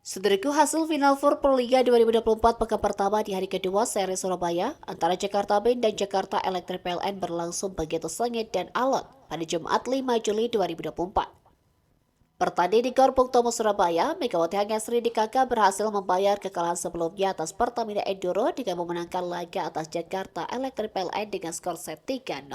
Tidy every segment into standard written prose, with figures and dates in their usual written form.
Saudaraku, hasil Final Four Proliga 2024 pekan pertama di hari kedua seri Surabaya antara Jakarta Band dan Jakarta Electric PLN berlangsung begitu sengit dan alot pada Jumat 5 Juli 2024. Bertanding di Gor Bung Tomo Surabaya, Megawati Hangasri di KK berhasil membayar kekalahan sebelumnya atas Pertamina Enduro dengan memenangkan laga atas Jakarta Electric PLN dengan skor set 3-0.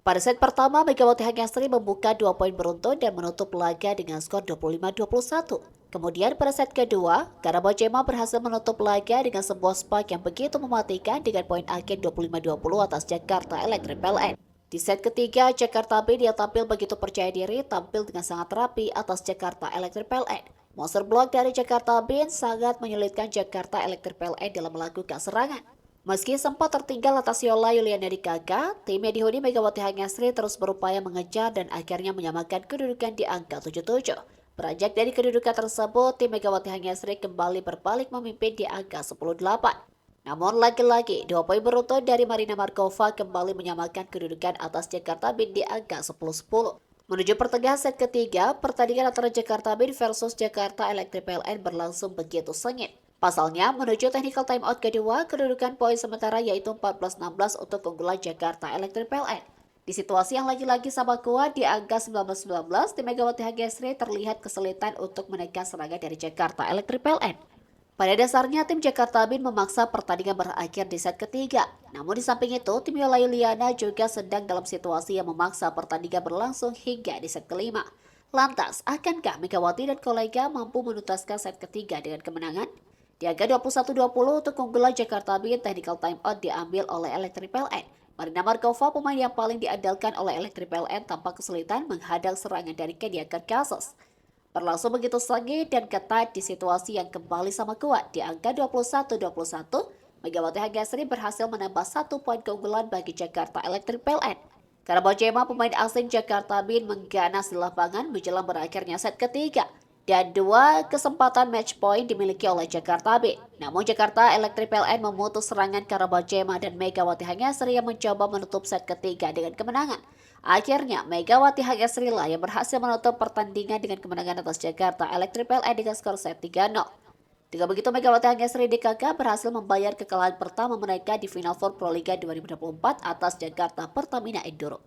Pada set pertama, Megawati Hangasri membuka 2 poin beruntun dan menutup laga dengan skor 25-21. Kemudian pada set kedua, Karabojema berhasil menutup laga dengan sebuah spark yang begitu mematikan dengan poin akhir 25-20 atas Jakarta Electric PLN. Di set ketiga, Jakarta Band yang tampil begitu percaya diri tampil dengan sangat rapi atas Jakarta Electric PLN. Monster block dari Jakarta Band sangat menyulitkan Jakarta Electric PLN dalam melakukan serangan. Meski sempat tertinggal atas Yola Yuliana di KK, tim yang dihuni Megawati Hangasri terus berupaya mengejar dan akhirnya menyamakan kedudukan di angka 77. Beranjak dari kedudukan tersebut, tim Megawati Hangasri kembali berbalik memimpin di angka 10-8. Namun lagi-lagi, 2 poin beruntun dari Marina Markova kembali menyamakan kedudukan atas Jakarta Band di angka 10-10. Menuju pertengahan set ketiga, pertandingan antara Jakarta Band versus Jakarta Electric PLN berlangsung begitu sengit. Pasalnya, menuju technical timeout kedua, kedudukan poin sementara yaitu 14-16 untuk keunggulan Jakarta Electric PLN. Di situasi yang lagi-lagi sama kuat di angka 19-19, tim Megawati Hangasri terlihat kesulitan untuk menekan serangan dari Jakarta Electric PLN. Pada dasarnya, tim Jakarta Band memaksa pertandingan berakhir di set ketiga. Namun di samping itu, tim Yola Yuliana juga sedang dalam situasi yang memaksa pertandingan berlangsung hingga di set kelima. Lantas, akankah Megawati dan kolega mampu menuntaskan set ketiga dengan kemenangan? Di angka 21-20 untuk keunggulan Jakarta Band, technical timeout diambil oleh Electric PLN. Marina Markova, pemain yang paling diandalkan oleh Electric PLN, tampak kesulitan menghadang serangan dari Kenia Karkasos. Berlangsung begitu sengit dan ketat di situasi yang kembali sama kuat. Di angka 21-21, Megawati Hangasri berhasil menambah 1 poin keunggulan bagi Jakarta Electric PLN. Karabojema, pemain asing Jakarta Band, mengganas di lapangan menjelang berakhirnya set ketiga. Dan 2 kesempatan match point dimiliki oleh Jakarta Band. Namun Jakarta Electric PLN memutus serangan Karabojema dan Megawati Hangasri yang mencoba menutup set ketiga dengan kemenangan. Akhirnya Megawati Hangasri lah yang berhasil menutup pertandingan dengan kemenangan atas Jakarta Electric PLN dengan skor set 3-0. Dengan begitu, Megawati Hangasri DKK berhasil membayar kekalahan pertama mereka di Final Four Proliga 2024 atas Jakarta Pertamina Enduro.